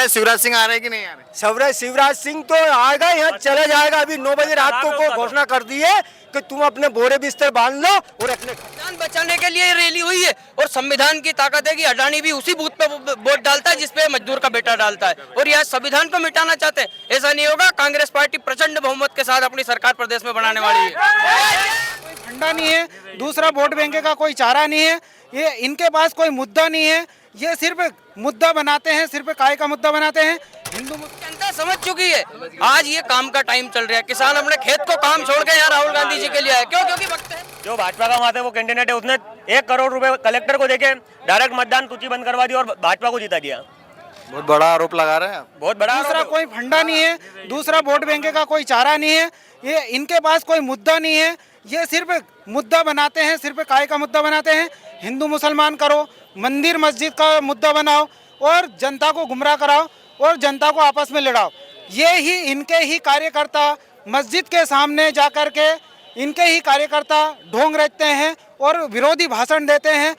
रहे हैं शिवराज सिंह आ रहे हैं कि नहीं आ रहे? शिवराज सिंह तो आएगा, यहाँ चले जाएगा। अभी 9 बजे रात को घोषणा कर दी है कि तुम अपने बोरे बिस्तर बांध लो और अपने संविधान बचाने के लिए रैली हुई है और संविधान की ताकत है कि अडानी भी उसी बूथ पे वोट डालता है जिसपे मजदूर का बेटा डालता है और यह संविधान को मिटाना चाहते हैं। ऐसा नहीं होगा। कांग्रेस पार्टी प्रचंड बहुमत के साथ अपनी सरकार प्रदेश में बनाने वाली है। फंडा नहीं है, दूसरा वोट बैंक का कोई चारा नहीं है, ये इनके पास कोई मुद्दा नहीं है। ये सिर्फ मुद्दा बनाते हैं, सिर्फ काय का मुद्दा बनाते हैं। हिंदू जनता समझ चुकी है। आज ये काम का टाइम चल रहा है। किसान अपने खेत को काम छोड़ के यहाँ राहुल गांधी जी के लिए आए। क्यों? क्योंकि वक्त है। जो भाजपा का वहाँ से वो कैंडिडेट है उसने 1 करोड़ रुपए कलेक्टर को देके डायरेक्ट मतदान सूची बंद करवा दी और भाजपा को जिता दिया। बहुत बड़ा आरोप लगा रहे हैं आप। बहुत बड़ा। दूसरा कोई फंडा नहीं है, दूसरा वोट बैंक का कोई चारा नहीं है, ये इनके पास कोई मुद्दा नहीं है। ये सिर्फ मुद्दा बनाते हैं, सिर्फ काय का मुद्दा बनाते हैं। हिंदू मुसलमान करो, मंदिर मस्जिद का मुद्दा बनाओ और जनता को गुमराह कराओ और जनता को आपस में लड़ाओ। ये ही इनके ही कार्यकर्ता मस्जिद के सामने जाकर के इनके ही कार्यकर्ता ढोंग रचते हैं और विरोधी भाषण देते हैं,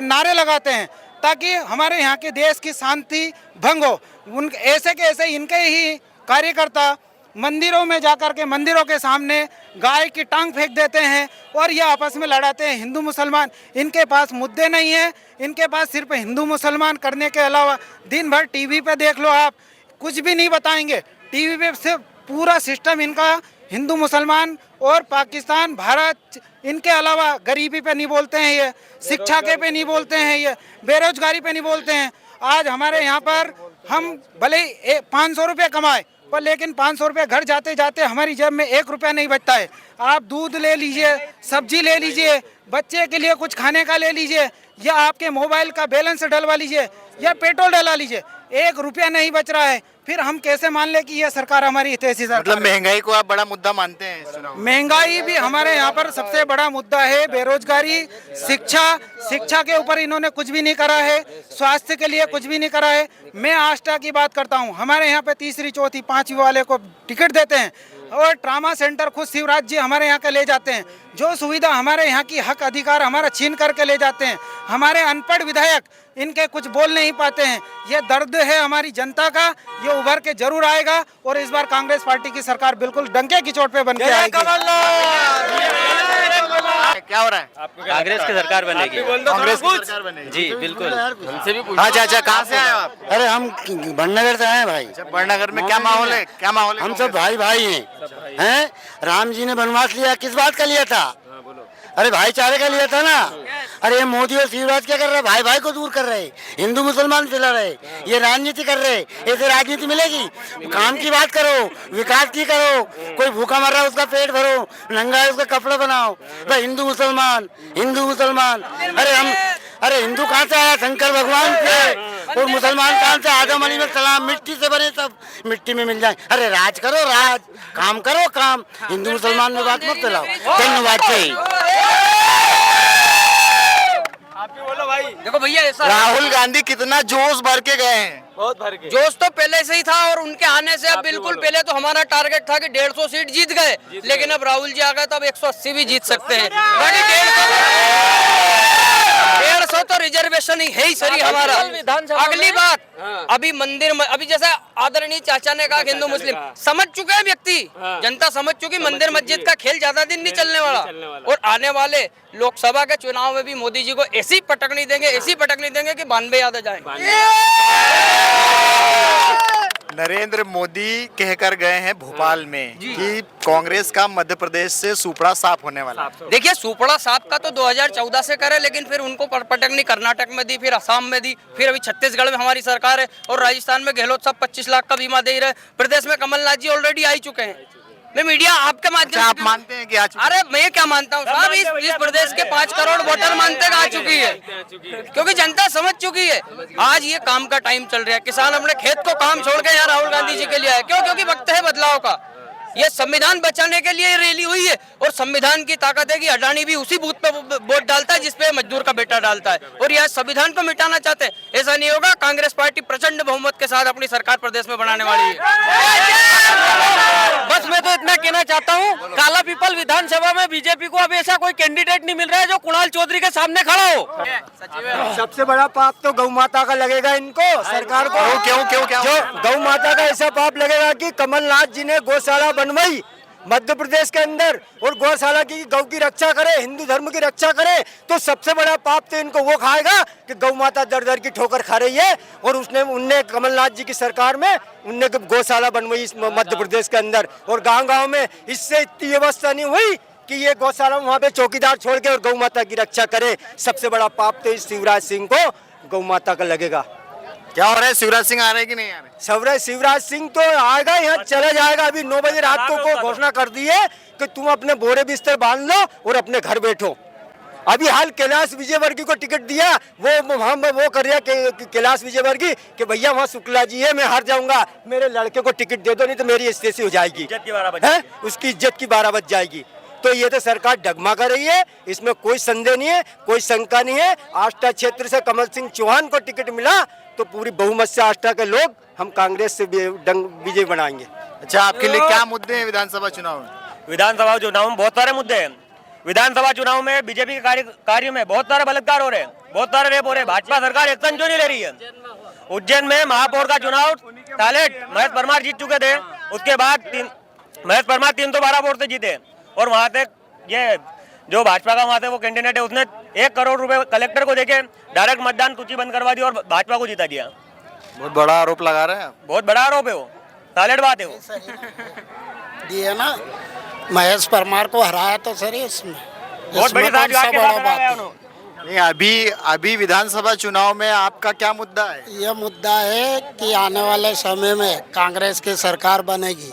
नारे लगाते हैं ताकि हमारे यहाँ के देश की शांति भंग हो। उन ऐसे के ऐसे इनके ही कार्यकर्ता मंदिरों में जाकर के मंदिरों के सामने गाय की टांग फेंक देते हैं और ये आपस में लड़ाते हैं। हिंदू मुसलमान इनके पास मुद्दे नहीं है, इनके पास सिर्फ हिंदू मुसलमान करने के अलावा दिन भर टीवी पे देख लो आप, कुछ भी नहीं बताएंगे। टीवी पे से पूरा सिस्टम इनका हिंदू मुसलमान और पाकिस्तान भारत, इनके अलावा गरीबी पे नहीं बोलते हैं, ये शिक्षा के पे नहीं बोलते हैं, ये बेरोजगारी पे नहीं बोलते हैं। आज हमारे यहाँ पर हम भले 500 रुपये कमाए पर लेकिन 500 रुपये घर जाते जाते हमारी जेब में 1 रुपया नहीं बचता है। आप दूध ले लीजिए, सब्जी ले लीजिए, बच्चे के लिए कुछ खाने का ले लीजिए या आपके मोबाइल का बैलेंस डलवा लीजिए या पेट्रोल डला लीजिए, 1 रुपया नहीं बच रहा है। फिर हम कैसे मान ले कि यह सरकार हमारी हितैषी सरकार? मतलब महंगाई को आप बड़ा मुद्दा मानते हैं इस चुनाव में? महंगाई भी हमारे यहाँ पर सबसे बड़ा मुद्दा है, बेरोजगारी, शिक्षा के ऊपर इन्होंने कुछ भी नहीं करा है, स्वास्थ्य के लिए कुछ भी नहीं करा है। मैं आस्था की बात करता हूँ, हमारे यहाँ पे तीसरी चौथी पांचवी वाले को टिकट देते हैं और ट्रामा सेंटर खुद शिवराज जी हमारे यहाँ के ले जाते हैं। जो सुविधा हमारे यहाँ की हक अधिकार हमारा छीन करके ले जाते हैं। हमारे अनपढ़ विधायक इनके कुछ बोल नहीं पाते हैं। ये दर्द है हमारी जनता का, ये उभर के जरूर आएगा और इस बार कांग्रेस पार्टी की सरकार बिल्कुल डंके की चोट पे बन के आएगी। क्या हो रहा है? कांग्रेस की सरकार बनेगी। कांग्रेस की सरकार बनेगी जी बिल्कुल। हमसे भी अच्छा, कहाँ से आए हो आप? अरे हम बड़नगर से आए भाई। बड़नगर में क्या माहौल है? क्या माहौल है? हम सब भाई भाई हैं। राम जी ने वनवास लिया, किस बात का लिया था? अरे भाईचारे का लिया था ना। अरे मोदी और शिवराज क्या कर रहे हैं? भाई भाई को दूर कर रहे, हिंदू मुसलमान फैला रहे, ये राजनीति कर रहे। ऐसे राजनीति मिलेगी? काम की बात करो, विकास की करो। कोई भूखा मर रहा है उसका पेट भरो, नंगा है उसका कपड़ा बनाओ। भाई हिंदू मुसलमान, हिंदू मुसलमान। अरे हिंदू कहाँ से आया? शंकर भगवान से। और मुसलमान कहाँ से? आदम अली में सलाम, मिट्टी से बने, सब मिट्टी में मिल जाए। अरे राज करो, राज, काम करो काम। हिंदू मुसलमान में बात मत फैलाओ। धन्यवाद। आप भी बोलो भाई। देखो भैया, ऐसा राहुल गांधी कितना जोश भर के गए हैं। बहुत भर के। जोश तो पहले से ही था और उनके आने से अब बिल्कुल पहले तो हमारा टारगेट था कि 150 सीट जीत गए, लेकिन अब राहुल जी आ गए तो अब 180 भी जीत सकते हैं। 150 तो रिजर्वेशन ही है ही सही हमारा। अगली बात, अभी मंदिर अभी जैसा आदरणीय चाचा ने कहा हिंदू मुस्लिम समझ चुके हैं व्यक्ति, जनता समझ चुकी, मंदिर मस्जिद का खेल ज्यादा दिन नहीं चलने वाला। और आने वाले लोकसभा के चुनाव में भी मोदी जी को ऐसी पटकनी देंगे, ऐसी पटकनी देंगे कि 92 याद आ जाएंगे। नरेंद्र मोदी कहकर गए हैं भोपाल में कि कांग्रेस का मध्य प्रदेश से सुपड़ा साफ होने वाला है। देखिए, सुपड़ा साफ का तो 2014 से करे, लेकिन फिर उनको पटकनी कर्नाटक में दी, फिर असम में दी, फिर अभी छत्तीसगढ़ में हमारी सरकार है और राजस्थान में गहलोत साहब 25 लाख का बीमा दे रहे। प्रदेश में कमलनाथ जी ऑलरेडी आ चुके हैं। मैं मीडिया आपके माध्यम से आप मानते हैं कि आज? अरे मैं क्या मानता हूँ साहब, इस प्रदेश के 5 करोड़ वोटर मानते आ चुकी है, क्योंकि जनता समझ चुकी है। आज ये काम का टाइम चल रहा है। किसान अपने खेत को काम छोड़ के यहाँ राहुल गांधी जी के लिए आए। क्यों? क्योंकि वक्त है बदलाव का। ये संविधान बचाने के लिए रैली हुई है और संविधान की ताकत है कि अडानी भी उसी बूथ पे वोट डालता है जिसपे मजदूर का बेटा डालता है और यह संविधान को मिटाना चाहते हैं। ऐसा नहीं होगा। कांग्रेस पार्टी प्रचंड बहुमत के साथ अपनी सरकार प्रदेश में बनाने वाली है। बस मैं तो इतना कहना चाहता हूँ, काला पीपल विधानसभा में बीजेपी को अभी ऐसा कोई कैंडिडेट नहीं मिल रहा है जो कुणाल चौधरी के सामने खड़ा हो। सबसे बड़ा पाप तो गौ माता का लगेगा इनको, सरकार को। क्यों जो गौ माता का ऐसा पाप लगेगा कि कमलनाथ जी ने गौशाला बनवाई मध्य प्रदेश के अंदर और गौशाला की गौ की रक्षा करे, हिंदू धर्म की रक्षा करे, तो सबसे बड़ा पाप तो इनको वो खाएगा कि गौ माता दर दर की ठोकर खा रही है। और उनने कमलनाथ जी की सरकार में उनने गौशाला बनवाई इस मध्य प्रदेश के अंदर, और गांव-गांव में इससे इतनी व्यवस्था नहीं हुई कि ये गौशाला वहाँ पे चौकीदार छोड़ के और गौ माता की रक्षा करे। सबसे बड़ा पाप तो इस शिवराज सिंह को गौ माता का लगेगा। क्या हो रहा है, शिवराज सिंह आ रहे हैं कि नहीं आ रहे? शिवराज सिंह तो आएगा, यहाँ चला जाएगा। अभी 9 बजे रात को घोषणा कर दी है कि तुम अपने बोरे बिस्तर बांध लो और अपने घर बैठो। अभी हाल कैलाश विजयवर्गीय को टिकट दिया, वो वहाँ वो कर रहा कैलाश विजयवर्गीय कि भैया वहाँ शुक्ला जी है, मैं हार जाऊंगा, मेरे लड़के को टिकट दे दो, नहीं तो मेरी इस्तीफा हो जाएगी, उसकी इज्जत की 12 बज जाएगी। तो ये तो सरकार डगमा कर रही है, इसमें कोई संदेह नहीं है, कोई शंका नहीं है। आष्टा क्षेत्र से कमल सिंह चौहान को टिकट मिला तो पूरी बहुमत से आष्टा के लोग हम कांग्रेस से विजय बनाएंगे। अच्छा, आपके लिए क्या मुद्दे हैं विधानसभा चुनाव में? विधानसभा चुनाव में बहुत सारे मुद्दे हैं। विधानसभा चुनाव में बीजेपी के कार्य में बहुत सारे बलात्कार हो रहे हैं, बहुत सारे रेप हो रहे हैं। भाजपा सरकार एक्शन क्यों नहीं ले रही है? उज्जैन में महापौर का चुनाव टैलेंट महेश परमार जीत चुके थे, उसके बाद महेश परमार 312 वोट से जीते, और वहां तक ये जो भाजपा का वहां से वो कैंडिडेट है उसने 1 करोड़ रुपए कलेक्टर को देके डायरेक्ट मतदान सूची बंद करवा दी और भाजपा को जिता दिया। बहुत बड़ा आरोप लगा रहे हैं आप। बहुत बड़ा आरोप है, वो टैलेंट बात है वो। दिए ना, महेश परमार को हराया तो सर इसमें बहुत बड़ी बात है। नहीं, अभी विधानसभा चुनाव में आपका क्या मुद्दा है? ये मुद्दा है कि आने वाले समय में कांग्रेस की सरकार बनेगी।